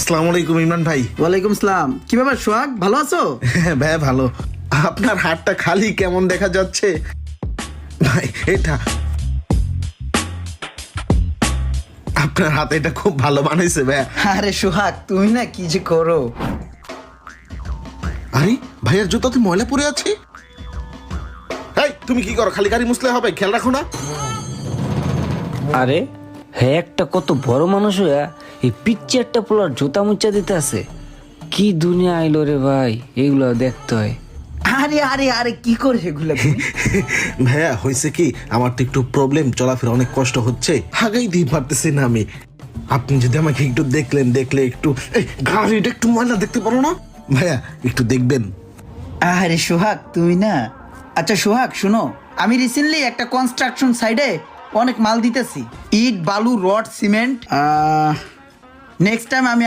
আসসালামু আলাইকুম ইমরান ভাই। ওয়ালাইকুম সালাম। কি ব্যাপার সোহাগ, ভালো আছো? হ্যাঁ ভাই ভালো। আপনার হাতটা খালি কেমন দেখা যাচ্ছে ভাই? এটা আপনার হাতে এটা খুব ভালো বানাইছে ভাই। আরে সোহাগ, তুমি না কি যে করো। আরে ভাইয়ের জুতাতে ময়লা পড়ে আছে। এই তুমি কি করো? খালি গাড়ি মুছলে হবে? খেয়াল রাখো না? আরে হ্যাঁ, একটা কত বড় মানুষ হইয়া এই পিকচারটা পোলার জুতা মুচা দিতে আছে। কি দুনিয়া আইলো রে ভাই, এগুলো দেখতে হয়। আরে আরে আরে কি করে এগুলা তুমি? ভাইয়া হয়েছে কি, আমার তো একটু প্রবলেম, চলাফেরা অনেক কষ্ট হচ্ছে, হাগাই দিয়ে পারতেছি না আমি। আপনি যদি আমাকে একটু দেখলে একটু এই গাড়িটা একটু ময়লা দেখতে পারো না ভাইয়া? একটু দেখবেন। আরে সোহাগ তুমি না। আচ্ছা সোহাগ শোনো, আমি রিসেন্টলি একটা কনস্ট্রাকশন সাইডে অনেক মাল দিতেছি, ইট বালু রড সিমেন্ট। নেক্সট টাইম আমি